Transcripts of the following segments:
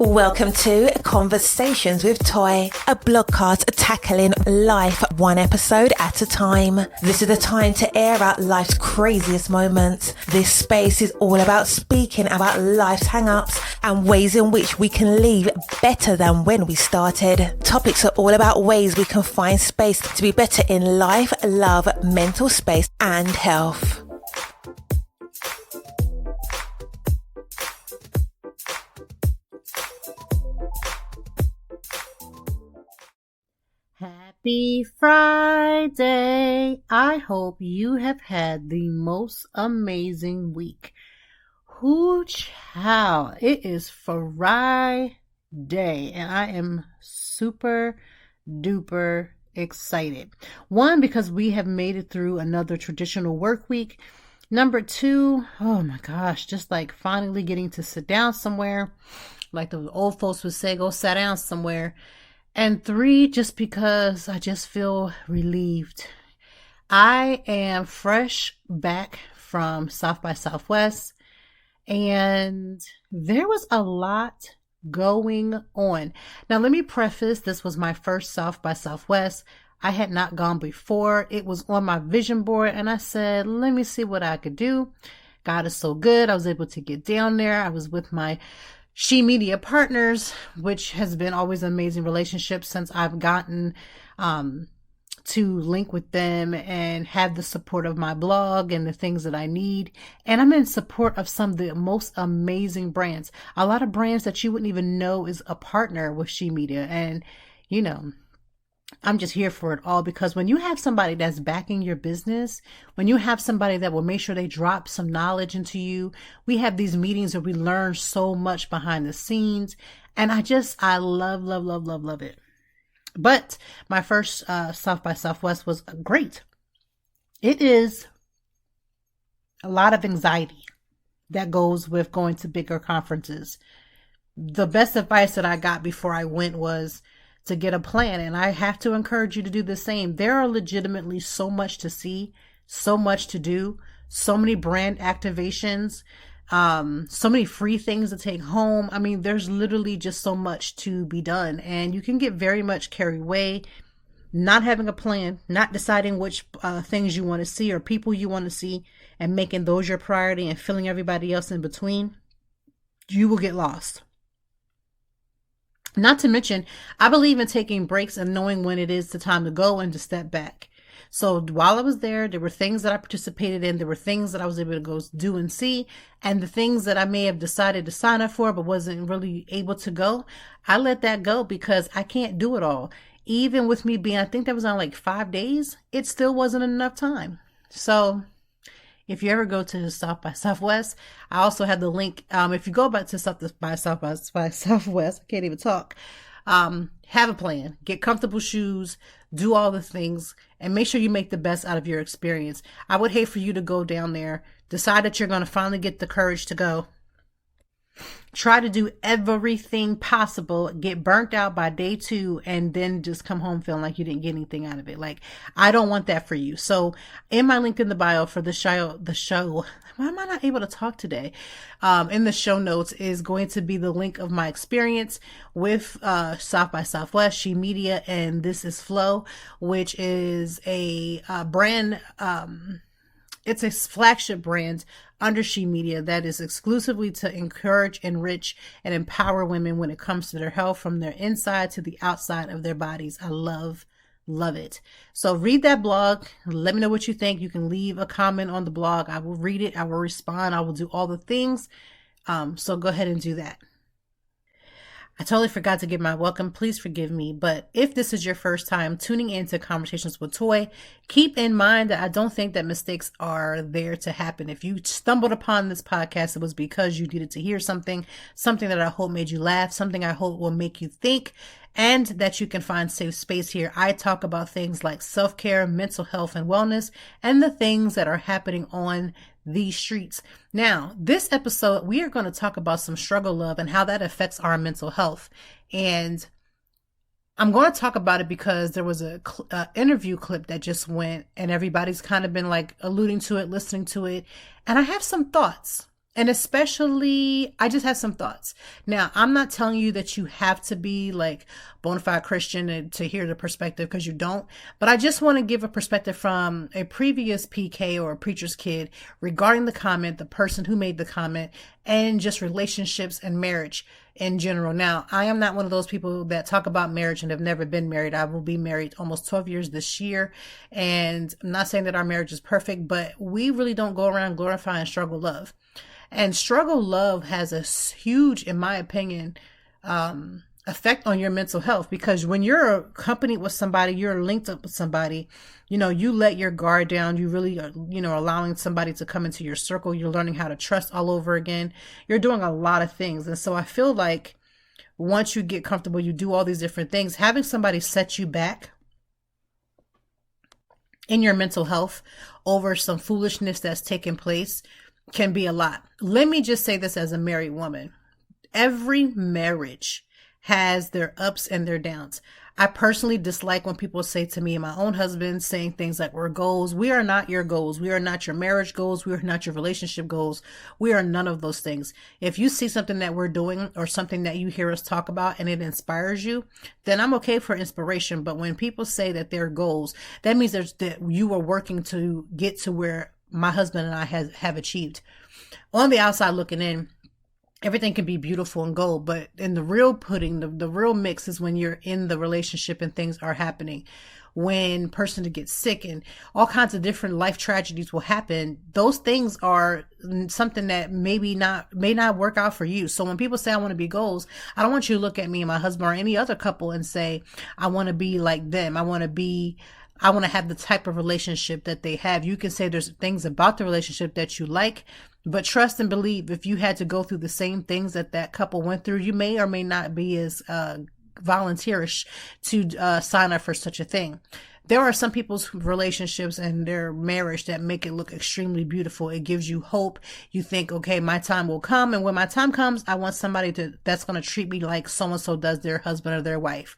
Welcome to Conversations with Toi, a blogcast tackling life one episode at a time. This is the time to air out life's craziest moments. This space is all about speaking about life's hang-ups and ways in which we can leave better than when we started. Topics are all about ways we can find space to be better in life, love, mental space, and health. Happy Friday. I hope you have had the most amazing week. Child, it is Friday and I am super duper excited. One, because we have made it through another traditional work week. Number two, oh my gosh, just like finally getting to sit down somewhere. Like the old folks would say, go sit down somewhere. And three, just because I just feel relieved. I am fresh back from South by Southwest, and there was a lot going on. Now, let me preface, this was my first South by Southwest. I had not gone before. It was on my vision board, and I said, let me see what I could do. God is so good. I was able to get down there. I was with my She Media partners, which has been always an amazing relationship since I've gotten to link with them and have the support of my blog and the things that I need. And I'm in support of some of the most amazing brands. A lot of brands that you wouldn't even know is a partner with She Media. And, you know, I'm just here for it all, because when you have somebody that's backing your business, when you have somebody that will make sure they drop some knowledge into you, we have these meetings where we learn so much behind the scenes. And I love it. But my first South by Southwest was great. It is a lot of anxiety that goes with going to bigger conferences. The best advice that I got before I went was to get a plan. And I have to encourage you to do the same. There are legitimately so much to see, so much to do, so many brand activations, so many free things to take home. I mean, there's literally just so much to be done, and you can get very much carried away, not having a plan, not deciding which things you want to see or people you want to see and making those your priority and filling everybody else in between. You will get lost. Not to mention, I believe in taking breaks and knowing when it is the time to go and to step back. So while I was there were things that I participated in. There were things that I was able to go do and see. And the things that I may have decided to sign up for but wasn't really able to go, I let that go because I can't do it all. Even with me being, I think that was on like 5 days, it still wasn't enough time. So if you ever go to South by Southwest, I also have the link. If you go back to South by Southwest, I can't even talk. Have a plan, get comfortable shoes, do all the things, and make sure you make the best out of your experience. I would hate for you to go down there, decide that you're going to finally get the courage to go, try to do everything possible, get burnt out by day 2, and then just come home feeling like you didn't get anything out of it. Like, I don't want that for you. So in my link in the bio for the show, why am I not able to talk today? In the show notes is going to be the link of my experience with South by Southwest, She Media, and This Is Flow, which is a brand. It's a flagship brand under She Media that is exclusively to encourage, enrich, and empower women when it comes to their health from their inside to the outside of their bodies. I love it. So read that blog. Let me know what you think. You can leave a comment on the blog. I will read it. I will respond. I will do all the things. So go ahead and do that. I totally forgot to give my welcome. Please forgive me. But if this is your first time tuning into Conversations with Toi, keep in mind that I don't think that mistakes are there to happen. If you stumbled upon this podcast, it was because you needed to hear something that I hope made you laugh, something I hope will make you think, and that you can find safe space here. I talk about things like self-care, mental health, and wellness, and the things that are happening on these streets. Now, this episode, we are going to talk about some struggle love and how that affects our mental health. And I'm going to talk about it because there was a interview clip that just went, and everybody's kind of been like alluding to it, listening to it. And I have some thoughts. And especially, I just have some thoughts. Now, I'm not telling you that you have to be like bona fide Christian and to hear the perspective, because you don't. But I just want to give a perspective from a previous PK or a preacher's kid regarding the comment, the person who made the comment, and just relationships and marriage in general. Now, I am not one of those people that talk about marriage and have never been married. I will be married almost 12 years this year. And I'm not saying that our marriage is perfect, but we really don't go around glorifying struggle love. And struggle love has a huge, in my opinion, effect on your mental health, because when you're accompanied with somebody, you're linked up with somebody, you let your guard down. You really are, allowing somebody to come into your circle. You're learning how to trust all over again. You're doing a lot of things. And so I feel like once you get comfortable, you do all these different things, having somebody set you back in your mental health over some foolishness that's taking place can be a lot. Let me just say this as a married woman. Every marriage has their ups and their downs. I personally dislike when people say to me and my own husband, saying things like, we're goals. We are not your goals. We are not your marriage goals. We are not your relationship goals. We are none of those things. If you see something that we're doing or something that you hear us talk about and it inspires you, then I'm okay for inspiration. But when people say that they're goals, that means that you are working to get to where my husband and I have achieved. On the outside looking in, everything can be beautiful and gold, but in the real pudding, the real mix is when you're in the relationship and things are happening. When person gets sick and all kinds of different life tragedies will happen, those things are something that may not work out for you. So when people say I want to be goals, I don't want you to look at me and my husband or any other couple and say, I want to be like them. I want to have the type of relationship that they have. You can say there's things about the relationship that you like, but trust and believe, if you had to go through the same things that couple went through, you may or may not be as volunteerish to sign up for such a thing. There are some people's relationships and their marriage that make it look extremely beautiful. It gives you hope. You think, okay, my time will come. And when my time comes, I want somebody that's going to treat me like so-and-so does their husband or their wife.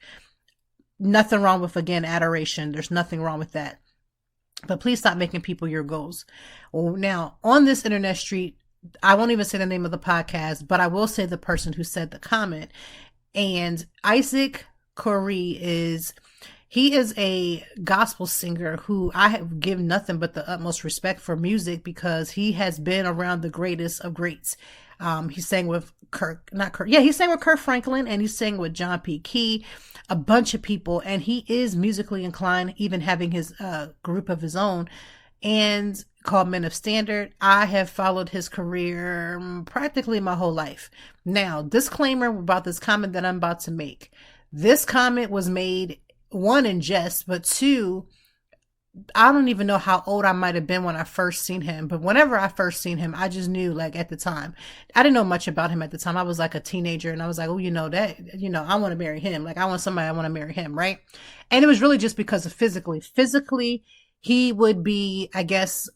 Nothing wrong with, again, adoration. There's nothing wrong with that. But please stop making people your goals. Now, on this internet street, I won't even say the name of the podcast, but I will say the person who said the comment. And Isaac Corey is a gospel singer who I have given nothing but the utmost respect for music, because he has been around the greatest of greats. He sang with he sang with Kirk Franklin, and he sang with John P. Key, a bunch of people, and he is musically inclined, even having his group of his own, and called Men of Standard. I have followed his career practically my whole life. Now, disclaimer about this comment that I'm about to make. This comment was made, one, in jest, but two, I don't even know how old I might have been when I first seen him, but whenever I first seen him, I just knew, like, at the time, I didn't know much about him at the time. I was like a teenager, and I was like, oh, I want to marry him. Like, I want to marry him. Right. And it was really just because of physically, he would be, I guess,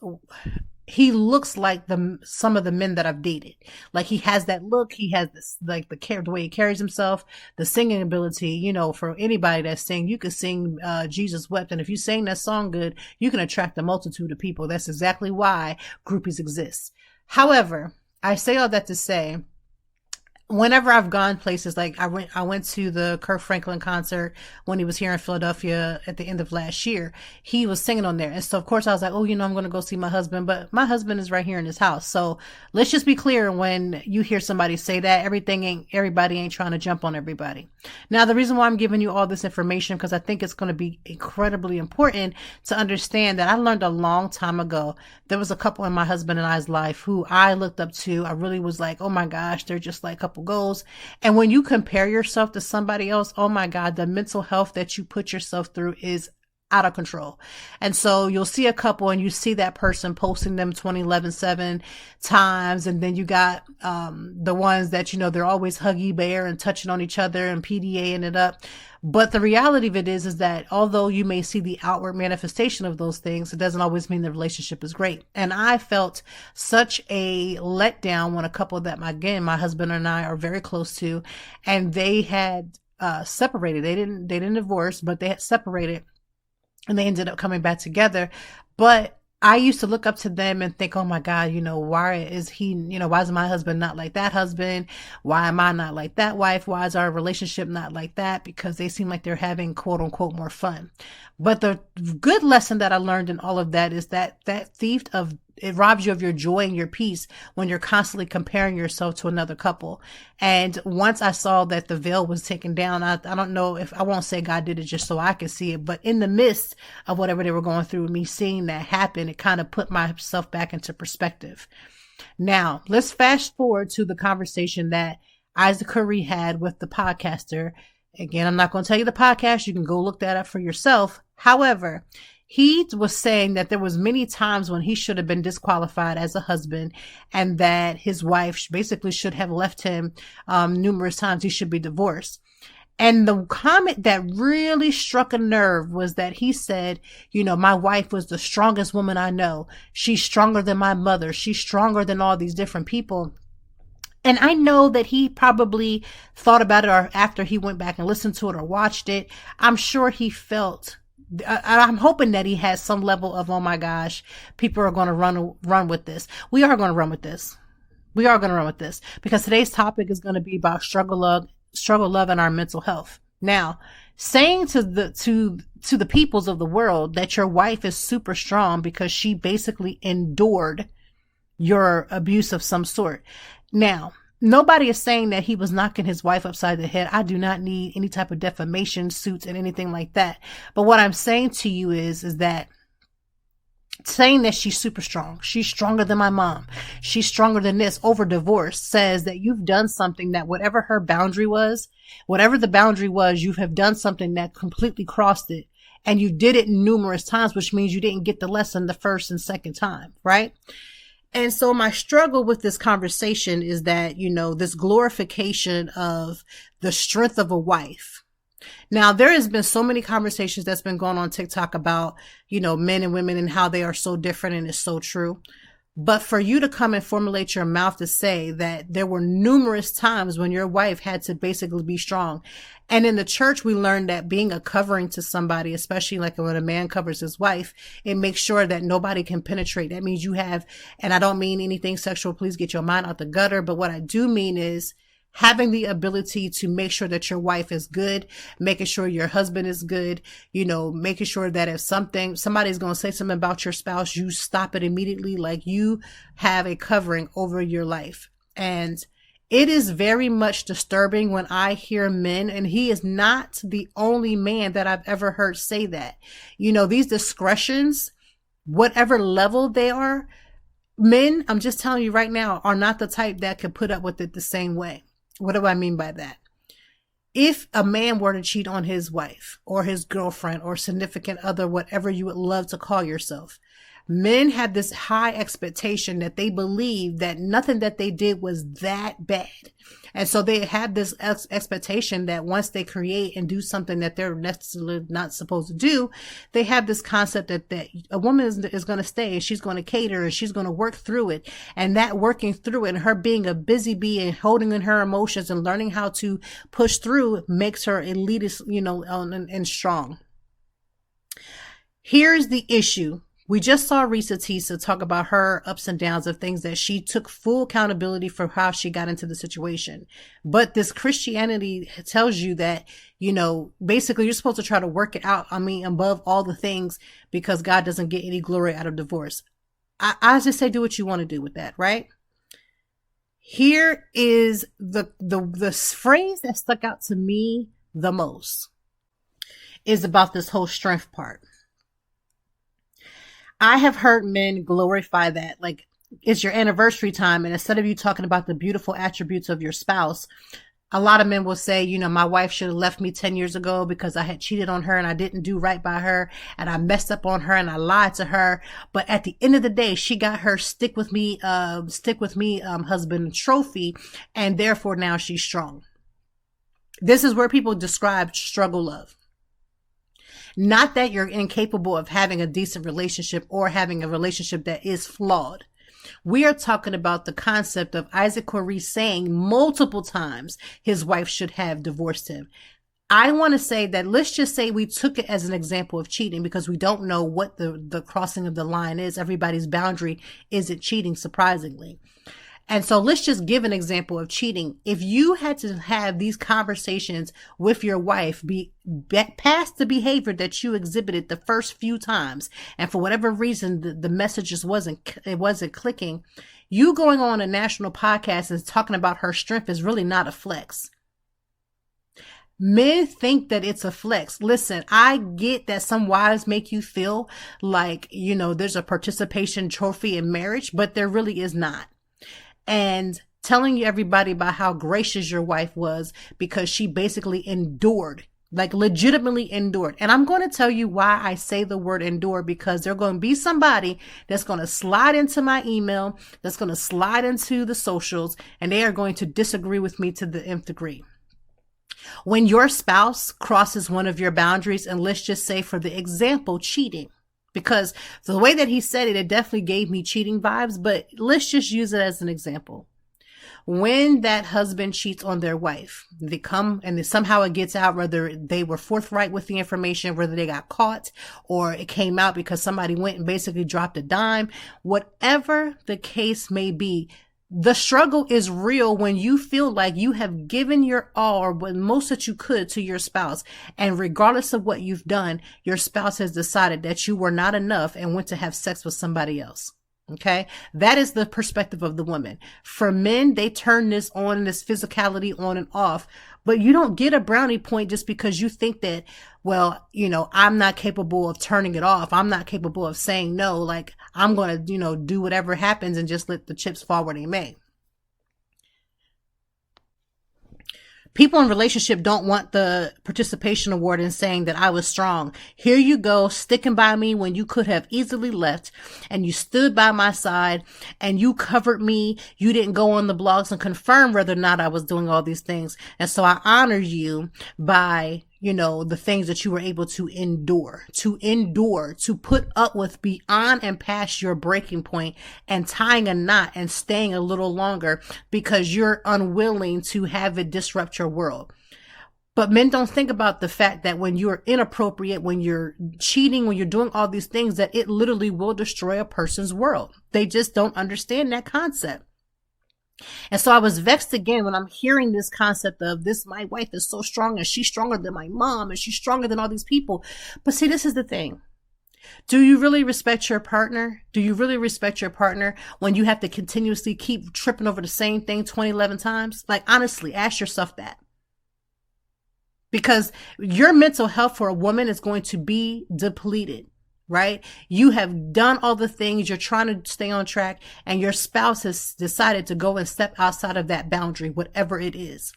he looks like some of the men that I've dated. Like, he has that look. He has this, like, the way he carries himself, the singing ability. For anybody that's sing, you could sing Jesus Wept, and if you sing that song good, you can attract a multitude of people. That's exactly why groupies exist. However, I say all that to say, whenever I've gone places, like I went to the Kirk Franklin concert when he was here in Philadelphia at the end of last year. He was singing on there. And so, of course, I was like, oh, I'm going to go see my husband. But my husband is right here in his house. So let's just be clear, when you hear somebody say that, everybody ain't trying to jump on everybody. Now, the reason why I'm giving you all this information, because I think it's going to be incredibly important to understand that I learned a long time ago. There was a couple in my husband and I's life who I looked up to. I really was like, oh my gosh, they're just like a couple goals. And when you compare yourself to somebody else, oh my God, the mental health that you put yourself through is out of control. And so you'll see a couple and you see that person posting them 2011-7 times. And then you got the ones that, they're always huggy bear and touching on each other and PDAing it up. But the reality of it is that although you may see the outward manifestation of those things, it doesn't always mean the relationship is great. And I felt such a letdown when a couple that my husband and I are very close to, and they had separated. They didn't divorce, but they had separated, and they ended up coming back together. But I used to look up to them and think, oh my God, why is he, why is my husband not like that husband? Why am I not like that wife? Why is our relationship not like that? Because they seem like they're having quote unquote more fun. But the good lesson that I learned in all of that is that it robs you of your joy and your peace when you're constantly comparing yourself to another couple. And once I saw that the veil was taken down, I don't know if I won't say God did it just so I could see it, but in the midst of whatever they were going through, me seeing that happen, it kind of put myself back into perspective. Now, let's fast forward to the conversation that Isaac Curry had with the podcaster. Again, I'm not going to tell you the podcast. You can go look that up for yourself. However, he was saying that there was many times when he should have been disqualified as a husband and that his wife basically should have left him numerous times. He should be divorced. And the comment that really struck a nerve was that he said, my wife was the strongest woman I know. She's stronger than my mother. She's stronger than all these different people. And I know that he probably thought about it, or after he went back and listened to it or watched it, I'm sure he felt, I'm hoping that he has some level of, oh my gosh, people are going to run with this. We are going to run with this. We are going to run with this because today's topic is going to be about struggle, love, and our mental health. Now, saying to the peoples of the world that your wife is super strong because she basically endured your abuse of some sort. Now, nobody is saying that he was knocking his wife upside the head. I do not need any type of defamation suits and anything like that. But what I'm saying to you is that saying that she's super strong, she's stronger than my mom, she's stronger than this over divorce says that you've done something that whatever her boundary was, whatever the boundary was, you have done something that completely crossed it. And you did it numerous times, which means you didn't get the lesson the first and second time, right? And so my struggle with this conversation is that, this glorification of the strength of a wife. Now, there has been so many conversations that's been going on TikTok about, men and women and how they are so different, and it's so true. But for you to come and formulate your mouth to say that there were numerous times when your wife had to basically be strong. And in the church, we learned that being a covering to somebody, especially like when a man covers his wife, it makes sure that nobody can penetrate. That means you have, and I don't mean anything sexual, please get your mind out the gutter. But what I do mean is having the ability to make sure that your wife is good, making sure your husband is good, making sure that if somebody's going to say something about your spouse, you stop it immediately. Like you have a covering over your life. And it is very much disturbing when I hear men, and he is not the only man that I've ever heard say that, these discretions, whatever level they are, men, I'm just telling you right now, are not the type that can put up with it the same way. What do I mean by that? If a man were to cheat on his wife or his girlfriend or significant other, whatever you would love to call yourself, men have this high expectation that they believe that nothing that they did was that bad. And so they have this expectation that once they create and do something that they're necessarily not supposed to do, they have this concept that a woman is going to stay and she's going to cater and she's going to work through it. And that working through it and her being a busy bee and holding in her emotions and learning how to push through makes her elitist, and strong. Here's the issue. We just saw Risa Tisa talk about her ups and downs of things that she took full accountability for how she got into the situation. But this Christianity tells you that, basically you're supposed to try to work it out. Above all the things, because God doesn't get any glory out of divorce. I just say do what you want to do with that, right? Here is the phrase that stuck out to me the most is about this whole strength part. I have heard men glorify that, like it's your anniversary time. And instead of you talking about the beautiful attributes of your spouse, a lot of men will say, my wife should have left me 10 years ago because I had cheated on her and I didn't do right by her and I messed up on her and I lied to her. But at the end of the day, she got her stick with me, husband trophy. And therefore now she's strong. This is where people describe struggle love. Not that you're incapable of having a decent relationship or having a relationship that is flawed. We are talking about the concept of Isaac Corey saying multiple times his wife should have divorced him. I want to say that let's just say we took it as an example of cheating because we don't know what the crossing of the line is. Everybody's boundary isn't cheating, surprisingly. And so let's just give an example of cheating. If you had to have these conversations with your wife, be past the behavior that you exhibited the first few times, and for whatever reason, the message just wasn't clicking, you going on a national podcast and talking about her strength is really not a flex. Men think that it's a flex. Listen, I get that some wives make you feel like, there's a participation trophy in marriage, but there really is not. And telling you everybody about how gracious your wife was because she basically endured, like legitimately endured. And I'm going to tell you why I say the word endure, because there's going to be somebody that's going to slide into my email, that's going to slide into the socials, and they are going to disagree with me to the nth degree. When your spouse crosses one of your boundaries, and let's just say for the example, cheating, because the way that he said it, it definitely gave me cheating vibes, but let's just use it as an example. When that husband cheats on their wife, they come and somehow it gets out, whether they were forthright with the information, whether they got caught, or it came out because somebody went and basically dropped a dime, whatever the case may be. The struggle is real when you feel like you have given your all or the most that you could to your spouse. And regardless of what you've done, your spouse has decided that you were not enough and went to have sex with somebody else. Okay. That is the perspective of the woman. For men, they turn this physicality on and off, but you don't get a brownie point just because you think that, well, I'm not capable of turning it off. I'm not capable of saying no. Like I'm going to, do whatever happens and just let the chips fall where they may. People in relationship don't want the participation award and saying that I was strong. Here you go, sticking by me when you could have easily left, and you stood by my side and you covered me. You didn't go on the blogs and confirm whether or not I was doing all these things. And so I honor you by, the things that you were able to endure, to put up with beyond and past your breaking point and tying a knot and staying a little longer because you're unwilling to have it disrupt your world. But men don't think about the fact that when you're inappropriate, when you're cheating, when you're doing all these things, that it literally will destroy a person's world. They just don't understand that concept. And so I was vexed again when I'm hearing this concept of this, my wife is so strong and she's stronger than my mom and she's stronger than all these people. But see, this is the thing. Do you really respect your partner? Do you really respect your partner when you have to continuously keep tripping over the same thing 11 times? Like, honestly, ask yourself that. Because your mental health for a woman is going to be depleted. Right? You have done all the things, you're trying to stay on track, and your spouse has decided to go and step outside of that boundary, whatever it is.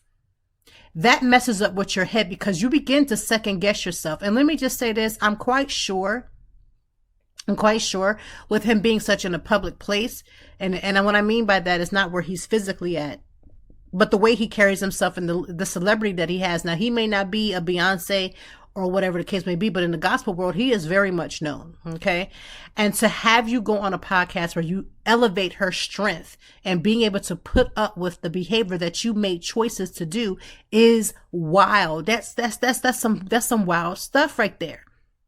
That messes up with your head because you begin to second guess yourself. And let me just say this, I'm quite sure with him being such in a public place, and what I mean by that is not where he's physically at, but the way he carries himself and the celebrity that he has. Now, he may not be a Beyonce or whatever the case may be, but in the gospel world, he is very much known. Okay. And to have you go on a podcast where you elevate her strength and being able to put up with the behavior that you made choices to do is wild. That's some wild stuff right there.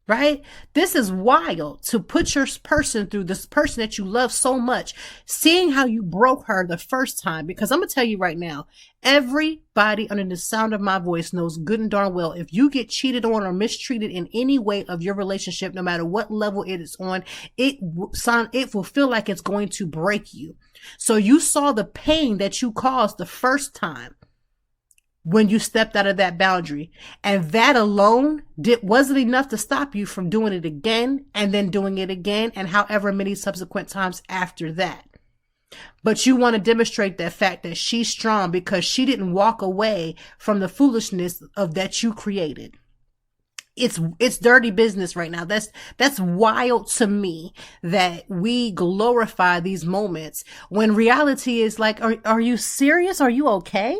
Right? This is wild to put your person through, this person that you love so much, seeing how you broke her the first time. Because I'm going to tell you right now, everybody under the sound of my voice knows good and darn well, if you get cheated on or mistreated in any way of your relationship, no matter what level it is on, it will feel like it's going to break you. So you saw the pain that you caused the first time when you stepped out of that boundary. And that alone wasn't enough to stop you from doing it again and then doing it again and however many subsequent times after that. But you want to demonstrate that fact that she's strong because she didn't walk away from the foolishness of that you created. It's dirty business right now. That's wild to me that we glorify these moments when reality is like, are you serious? Are you okay?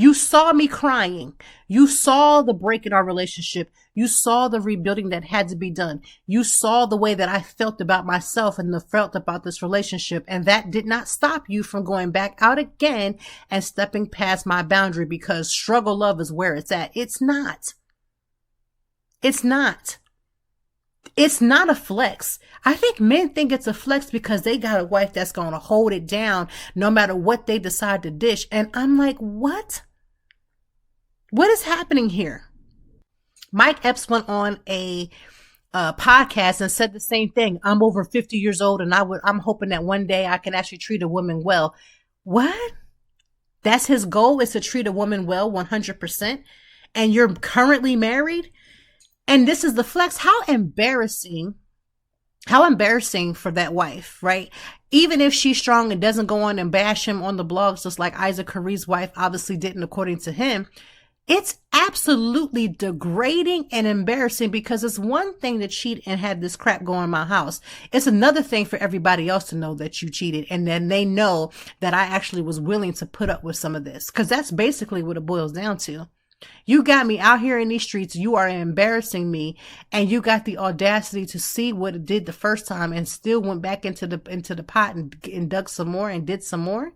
You saw me crying. You saw the break in our relationship. You saw the rebuilding that had to be done. You saw the way that I felt about myself and felt about this relationship. And that did not stop you from going back out again and stepping past my boundary, because struggle love is where it's at. It's not. It's not. It's not a flex. I think men think it's a flex because they got a wife that's going to hold it down no matter what they decide to dish. And I'm like, what? What is happening here? Mike Epps went on a podcast and said the same thing. I'm over 50 years old and I'm hoping that one day I can actually treat a woman well. What? That's his goal, is to treat a woman well 100%. And you're currently married? And this is the flex. How embarrassing for that wife, right? Even if she's strong and doesn't go on and bash him on the blogs, just like Isaac Curry's wife obviously didn't, according to him. It's absolutely degrading and embarrassing, because it's one thing to cheat and have this crap go in my house. It's another thing for everybody else to know that you cheated, and then they know that I actually was willing to put up with some of this, because that's basically what it boils down to. You got me out here in these streets. You are embarrassing me, and you got the audacity to see what it did the first time and still went back into the pot and dug some more and did some more.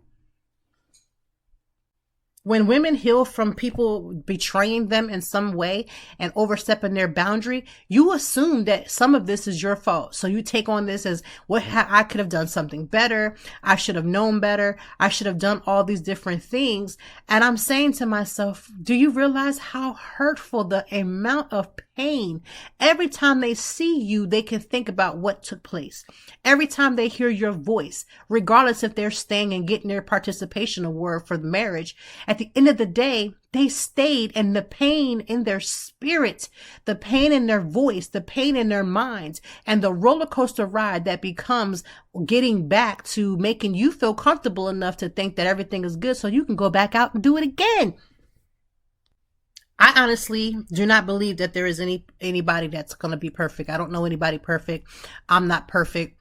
When women heal from people betraying them in some way and overstepping their boundary, you assume that some of this is your fault. So you take on this as, I could have done something better. I should have known better. I should have done all these different things. And I'm saying to myself, do you realize how hurtful the amount of pain? Every time they see you, they can think about what took place. Every time they hear your voice, regardless if they're staying and getting their participation award for the marriage, at the end of the day, they stayed, and the pain in their spirit, the pain in their voice, the pain in their minds, and the roller coaster ride that becomes getting back to making you feel comfortable enough to think that everything is good so you can go back out and do it again. I honestly do not believe that there is anybody that's going to be perfect. I don't know anybody perfect. I'm not perfect.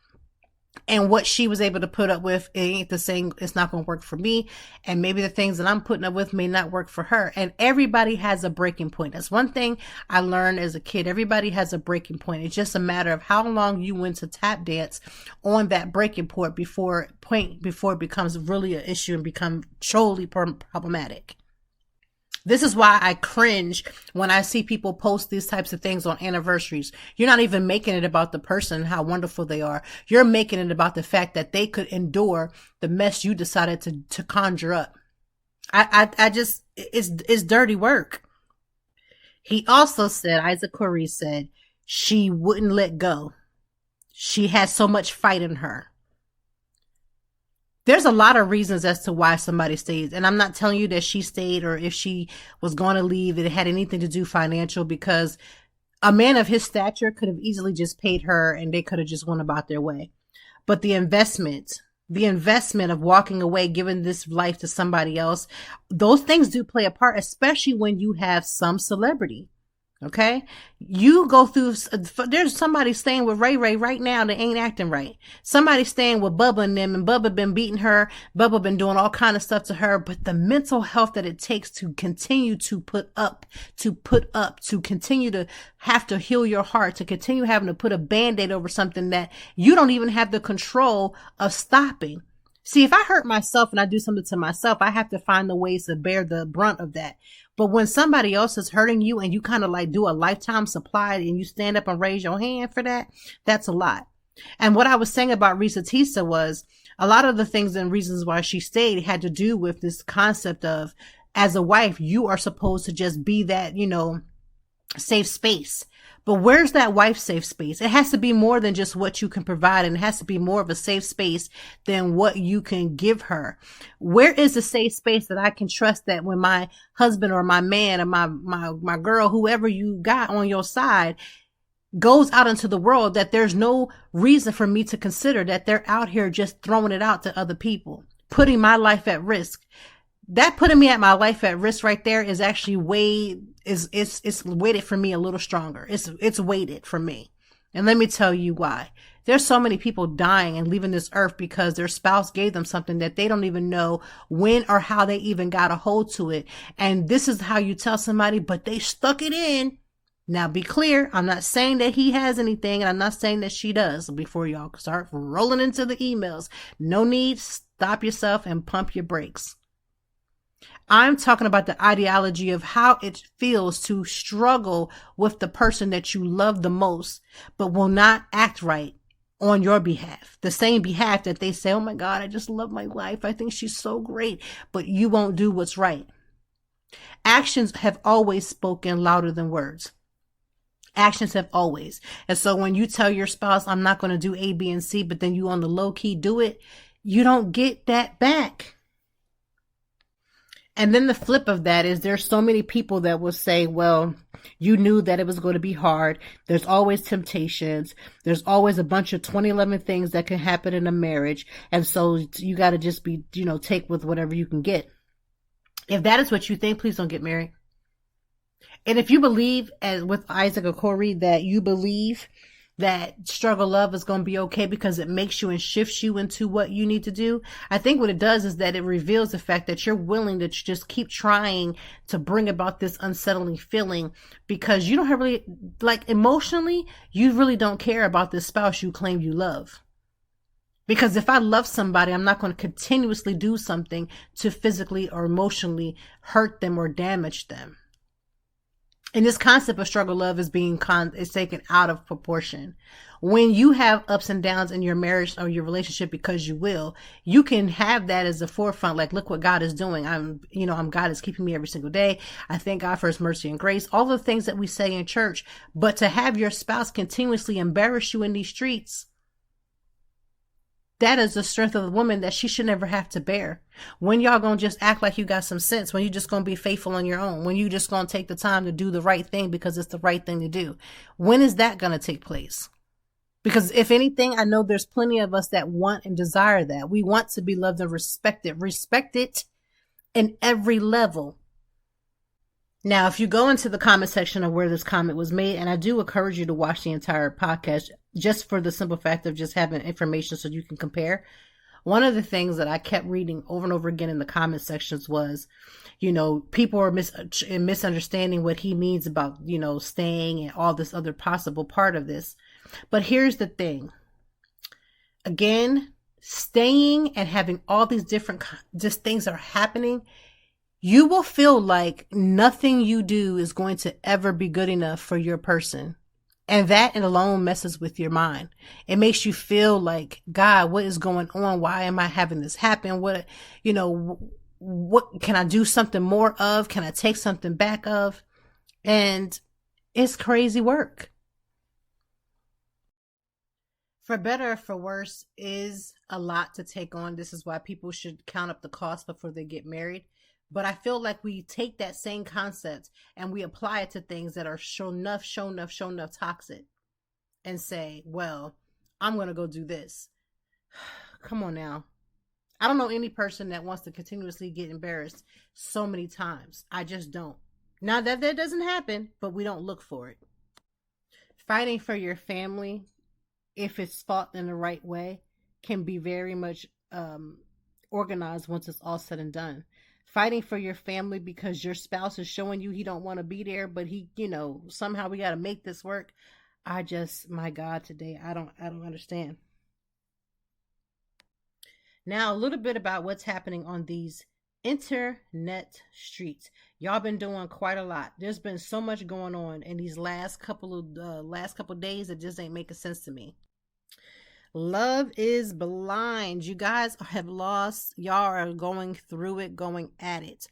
And what she was able to put up with, it ain't the same. It's not going to work for me. And maybe the things that I'm putting up with may not work for her. And everybody has a breaking point. That's one thing I learned as a kid. Everybody has a breaking point. It's just a matter of how long you went to tap dance on that breaking point before it becomes really an issue and become truly problematic. This is why I cringe when I see people post these types of things on anniversaries. You're not even making it about the person, how wonderful they are. You're making it about the fact that they could endure the mess you decided to conjure up. It's dirty work. He also said, Isaac Corey said, she wouldn't let go. She had so much fight in her. There's a lot of reasons as to why somebody stays. And I'm not telling you that she stayed or if she was going to leave, it had anything to do financial, because a man of his stature could have easily just paid her and they could have just went about their way. But the investment of walking away, giving this life to somebody else, those things do play a part, especially when you have some celebrity. Okay, you go through, there's somebody staying with Ray Ray right now that ain't acting right. Somebody staying with Bubba and them, and Bubba been beating her. Bubba been doing all kind of stuff to her. But the mental health that it takes to continue to put up, to continue to have to heal your heart, to continue having to put a Band-Aid over something that you don't even have the control of stopping. See, if I hurt myself and I do something to myself, I have to find the ways to bear the brunt of that. But when somebody else is hurting you and you kind of like do a lifetime supply and you stand up and raise your hand for that, that's a lot. And what I was saying about Risa Tisa was a lot of the things and reasons why she stayed had to do with this concept of, as a wife, you are supposed to just be that, safe space. But where's that wife safe space? It has to be more than just what you can provide, and it has to be more of a safe space than what you can give her. Where is the safe space that I can trust that when my husband or my man or my girl, whoever you got on your side, goes out into the world, that there's no reason for me to consider that they're out here just throwing it out to other people, putting my life at risk. That putting me at my life at risk right there is actually it's weighted for me a little stronger. It's weighted for me. And let me tell you why. There's so many people dying and leaving this earth because their spouse gave them something that they don't even know when or how they even got a hold to it. And this is how you tell somebody, but they stuck it in. Now be clear, I'm not saying that he has anything, and I'm not saying that she does. Before y'all start rolling into the emails, no need, stop yourself and pump your brakes. I'm talking about the ideology of how it feels to struggle with the person that you love the most, but will not act right on your behalf. The same behalf that they say, oh my God, I just love my wife. I think she's so great, but you won't do what's right. Actions have always spoken louder than words. Actions have always. And so when you tell your spouse, I'm not going to do A, B, and C, but then you on the low key do it, you don't get that back. And then the flip of that is there's so many people that will say, well, you knew that it was going to be hard. There's always temptations. There's always a bunch of 2011 things that can happen in a marriage. And so you got to just be, take with whatever you can get. If that is what you think, please don't get married. And if you believe, as with Isaac or Corey, that you believe that struggle love is going to be okay because it makes you and shifts you into what you need to do, I think what it does is that it reveals the fact that you're willing to just keep trying to bring about this unsettling feeling because you don't have really, like emotionally, you really don't care about this spouse you claim you love. Because if I love somebody, I'm not going to continuously do something to physically or emotionally hurt them or damage them. And this concept of struggle love is is taken out of proportion. When you have ups and downs in your marriage or your relationship, because you can have that as the forefront. Like, look what God is doing. God is keeping me every single day. I thank God for his mercy and grace. All the things that we say in church, but to have your spouse continuously embarrass you in these streets, that is the strength of the woman that she should never have to bear. When y'all gonna just act like you got some sense, when you just gonna be faithful on your own, when you just gonna take the time to do the right thing because it's the right thing to do. When is that gonna take place? Because if anything, I know there's plenty of us that want and desire that. We want to be loved and respected. Respect it in every level. Now, if you go into the comment section of where this comment was made, and I do encourage you to watch the entire podcast just for the simple fact of just having information so you can compare. One of the things that I kept reading over and over again in the comment sections was, people are misunderstanding what he means about, staying and all this other possible part of this. But here's the thing. Again, staying and having all these different just things that are happening, you will feel like nothing you do is going to ever be good enough for your person. And that alone messes with your mind. It makes you feel like, God, what is going on? Why am I having this happen? What can I do something more of? Can I take something back of? And it's crazy work. For better or for worse is a lot to take on. This is why people should count up the cost before they get married. But I feel like we take that same concept and we apply it to things that are shown enough toxic and say, well, I'm going to go do this. Come on now. I don't know any person that wants to continuously get embarrassed so many times. I just don't. Now that doesn't happen, but we don't look for it. Fighting for your family, if it's fought in the right way, can be very much organized once it's all said and done. Fighting for your family because your spouse is showing you he don't want to be there, but he, somehow we got to make this work. My God, today, I don't understand. Now, a little bit about what's happening on these internet streets. Y'all been doing quite a lot. There's been so much going on in these last couple of days that just ain't making sense to me. Love is blind. You guys have lost. Y'all are going through it, going at it.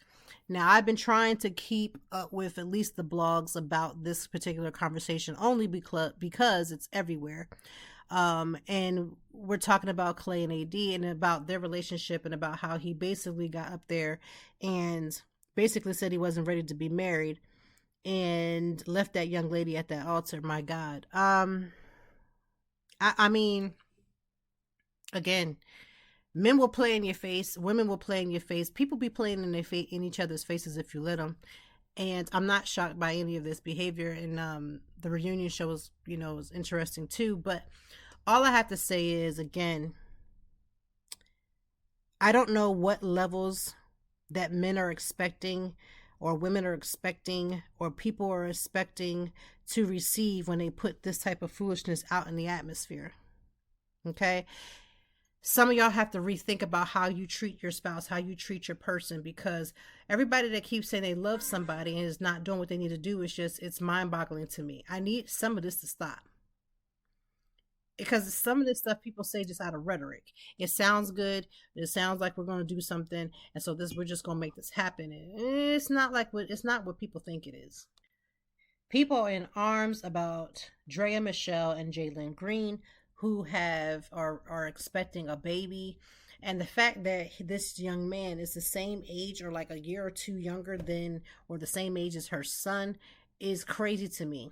Now, I've been trying to keep up with at least the blogs about this particular conversation only because it's everywhere. And we're talking about Clay and AD and about their relationship and about how he basically got up there and basically said he wasn't ready to be married and left that young lady at that altar. My God. I mean, again, men will play in your face. Women will play in your face. People be playing in each other's faces if you let them. And I'm not shocked by any of this behavior. And the reunion show was, was interesting too. But all I have to say is, again, I don't know what levels that men are expecting, or women are expecting, or people are expecting to receive when they put this type of foolishness out in the atmosphere. Okay? Some of y'all have to rethink about how you treat your spouse, how you treat your person, because everybody that keeps saying they love somebody and is not doing what they need to do is just, it's mind boggling to me. I need some of this to stop, because some of this stuff people say just out of rhetoric. It sounds good. It sounds like we're going to do something. And so we're just going to make this happen. It's not it's not what people think it is. People are in arms about Drea Michelle and Jalen Green, who are expecting a baby. And the fact that this young man is the same age or like a year or two younger than, or the same age as her son, is crazy to me.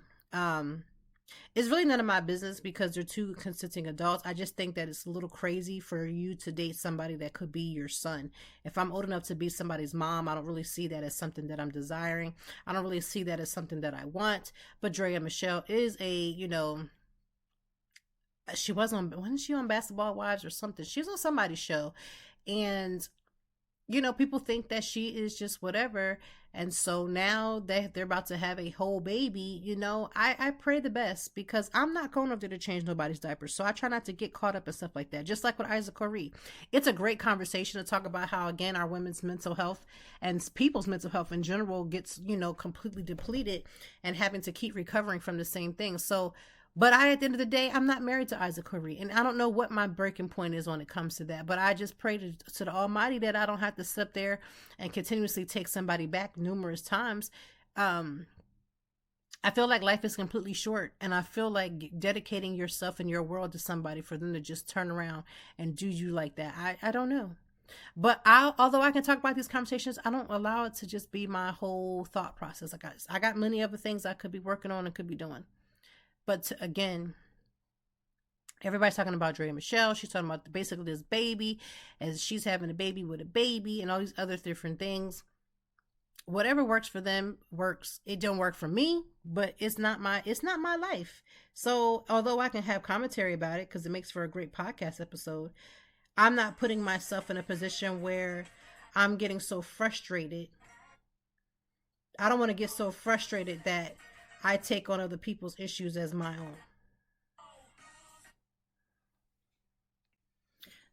It's really none of my business because they're two consenting adults. I just think that it's a little crazy for you to date somebody that could be your son. If I'm old enough to be somebody's mom, I don't really see that as something that I'm desiring. I don't really see that as something that I want. But Drea Michelle is wasn't she on Basketball Wives or something? She was on somebody's show. And people think that she is just whatever. And so now that they're about to have a whole baby, I pray the best, because I'm not going over there to change nobody's diapers. So I try not to get caught up in stuff like that. Just like with Isaac Corey. It's a great conversation to talk about how, again, our women's mental health and people's mental health in general gets, completely depleted and having to keep recovering from the same thing. So, but at the end of the day, I'm not married to Isaac Corey, and I don't know what my breaking point is when it comes to that. But I just pray to the Almighty that I don't have to sit there and continuously take somebody back numerous times. I feel like life is completely short, and I feel like dedicating yourself and your world to somebody for them to just turn around and do you like that. I don't know. But although I can talk about these conversations, I don't allow it to just be my whole thought process. I got many other things I could be working on and could be doing. But again, everybody's talking about Drea Michelle. She's talking about basically this baby, as she's having a baby with a baby and all these other different things. Whatever works for them works. It don't work for me, but it's not my life. So although I can have commentary about it because it makes for a great podcast episode, I'm not putting myself in a position where I'm getting so frustrated. I don't want to get so frustrated that I take on other people's issues as my own.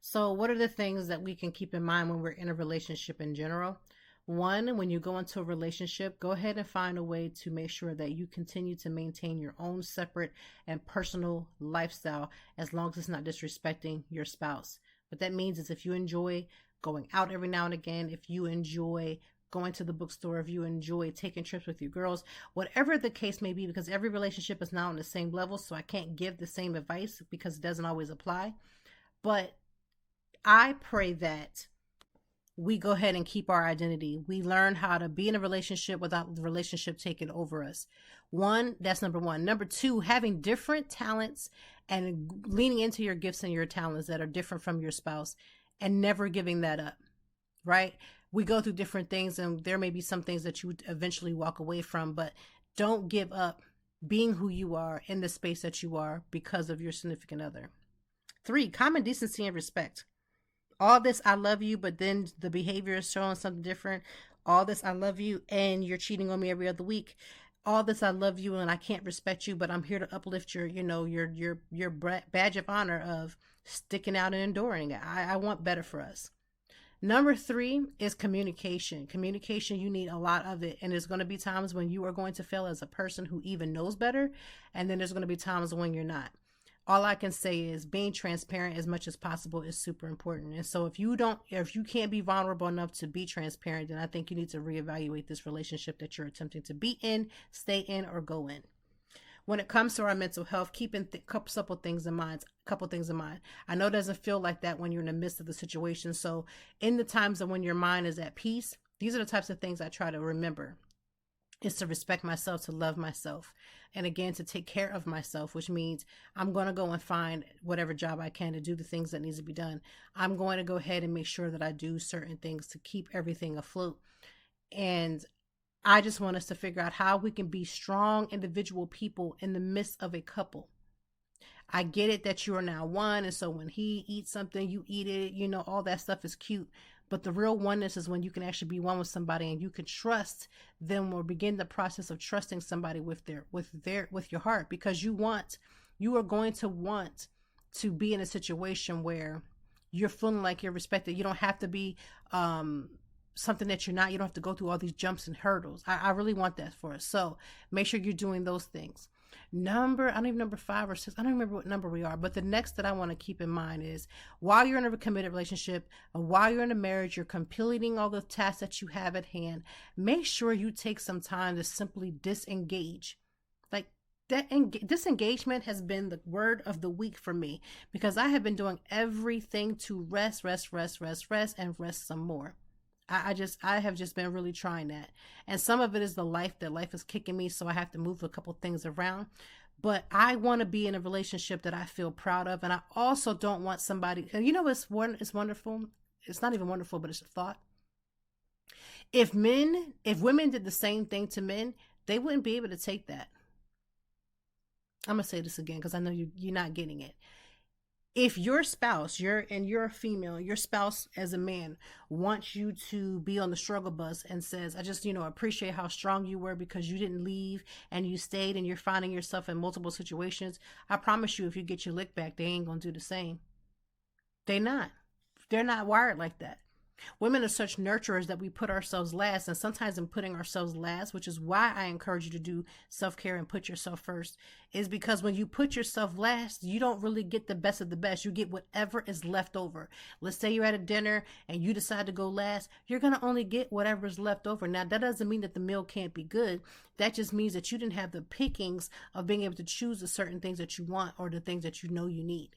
So what are the things that we can keep in mind when we're in a relationship in general? One, when you go into a relationship, go ahead and find a way to make sure that you continue to maintain your own separate and personal lifestyle, as long as it's not disrespecting your spouse. What that means is, if you enjoy going out every now and again, if you enjoy going to the bookstore, if you enjoy taking trips with your girls, whatever the case may be, because every relationship is not on the same level, so I can't give the same advice because it doesn't always apply. But I pray that we go ahead and keep our identity. We learn how to be in a relationship without the relationship taking over us. That's number one. Number two, having different talents and leaning into your gifts and your talents that are different from your spouse, and never giving that up, right? We go through different things, and there may be some things that you would eventually walk away from, but don't give up being who you are in the space that you are because of your significant other. 3, common decency and respect. All this, I love you, but then the behavior is showing something different. All this, I love you, and you're cheating on me every other week. All this, I love you, and I can't respect you, but I'm here to uplift your badge of honor of sticking out and enduring. I want better for us. Number 3 is communication. Communication, you need a lot of it. And there's going to be times when you are going to fail as a person who even knows better. And then there's going to be times when you're not. All I can say is being transparent as much as possible is super important. And so if you can't be vulnerable enough to be transparent, then I think you need to reevaluate this relationship that you're attempting to be in, stay in, or go in. When it comes to our mental health, keeping a couple things in mind. I know it doesn't feel like that when you're in the midst of the situation. So in the times of when your mind is at peace, these are the types of things I try to remember. Is to respect myself, to love myself, and again, to take care of myself, which means I'm going to go and find whatever job I can to do the things that needs to be done. I'm going to go ahead and make sure that I do certain things to keep everything afloat. And I just want us to figure out how we can be strong individual people in the midst of a couple. I get it that you are now one. And so when he eats something, you eat it, you know, all that stuff is cute. But the real oneness is when you can actually be one with somebody and you can trust them, or begin the process of trusting somebody with your heart, because you are going to want to be in a situation where you're feeling like you're respected. You don't have to be something that you're not. You don't have to go through all these jumps and hurdles. I really want that for us. So make sure you're doing those things. Number 5 or 6, I don't remember what number we are, but the next that I want to keep in mind is, while you're in a committed relationship, and while you're in a marriage, you're completing all the tasks that you have at hand, make sure you take some time to simply disengage. Like, disengagement has been the word of the week for me, because I have been doing everything to rest, and rest some more. I have just been really trying that. And some of it is the life is kicking me, so I have to move a couple things around. But I want to be in a relationship that I feel proud of. And I also don't want somebody, you know, it's wonderful. It's not even wonderful, but it's a thought. If women did the same thing to men, they wouldn't be able to take that. I'm going to say this again, because I know you're not getting it. If your spouse, you're a female, your spouse as a man wants you to be on the struggle bus and says, I just, appreciate how strong you were because you didn't leave and you stayed, and you're finding yourself in multiple situations, I promise you, if you get your lick back, they ain't going to do the same. They're not wired like that. Women are such nurturers that we put ourselves last, and sometimes in putting ourselves last, which is why I encourage you to do self-care and put yourself first, is because when you put yourself last, you don't really get the best of the best. You get whatever is left over. Let's say you're at a dinner and you decide to go last, you're going to only get whatever is left over. Now, that doesn't mean that the meal can't be good. That just means that you didn't have the pickings of being able to choose the certain things that you want or the things that you know you need.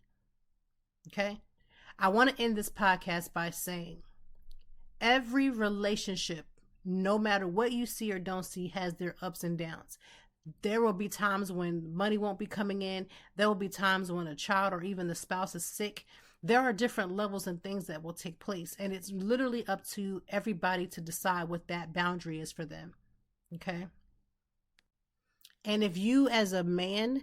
Okay? I want to end this podcast by saying, every relationship, no matter what you see or don't see, has their ups and downs. There will be times when money won't be coming in. There will be times when a child or even the spouse is sick. There are different levels and things that will take place. And it's literally up to everybody to decide what that boundary is for them. Okay? And if you as a man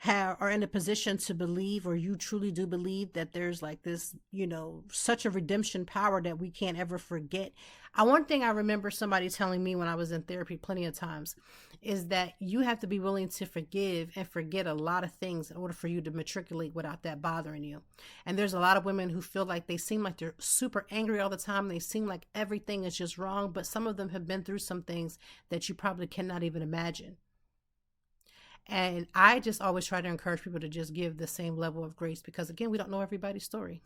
are in a position to believe, or you truly do believe that there's like this, such a redemption power that we can't ever forget. One thing I remember somebody telling me when I was in therapy plenty of times is that you have to be willing to forgive and forget a lot of things in order for you to matriculate without that bothering you. And there's a lot of women who feel like they seem like they're super angry all the time. They seem like everything is just wrong, but some of them have been through some things that you probably cannot even imagine. And I just always try to encourage people to just give the same level of grace, because again, we don't know everybody's story.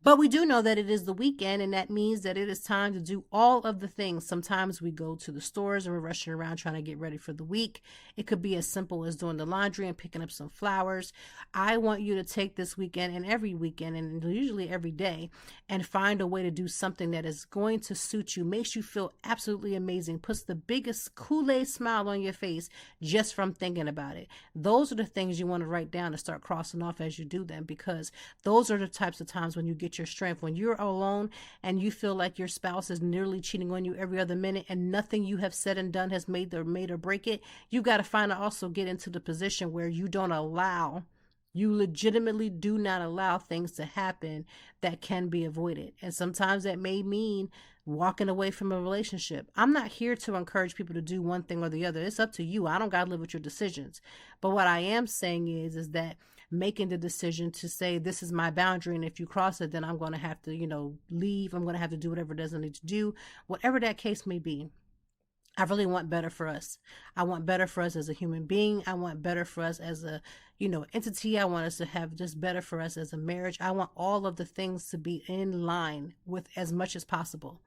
But we do know that it is the weekend, and that means that it is time to do all of the things. Sometimes we go to the stores and we're rushing around trying to get ready for the week. It could be as simple as doing the laundry and picking up some flowers. I want you to take this weekend and every weekend, and usually every day, and find a way to do something that is going to suit you, makes you feel absolutely amazing, puts the biggest Kool-Aid smile on your face just from thinking about it. Those are the things you want to write down and start crossing off as you do them, because those are the types of times when you get your strength. When you're alone and you feel like your spouse is nearly cheating on you every other minute, and nothing you have said and done has made or break it, you got to find to also get into the position where you legitimately do not allow things to happen that can be avoided. And sometimes that may mean walking away from a relationship. I'm not here to encourage people to do one thing or the other. It's up to you. I don't got to live with your decisions. But what I am saying is that making the decision to say, this is my boundary, and if you cross it, then I'm going to have to, leave. I'm going to have to do whatever it is I need to do, whatever that case may be. I really want better for us. I want better for us as a human being. I want better for us as a, entity. I want us to have just better for us as a marriage. I want all of the things to be in line with as much as possible.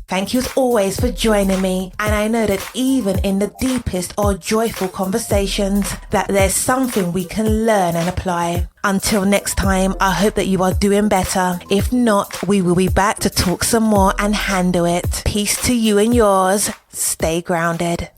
Thank you as always for joining me, and I know that even in the deepest or joyful conversations, that there's something we can learn and apply. Until next time, I hope that you are doing better. If not, we will be back to talk some more and handle it. Peace to you and yours. Stay grounded.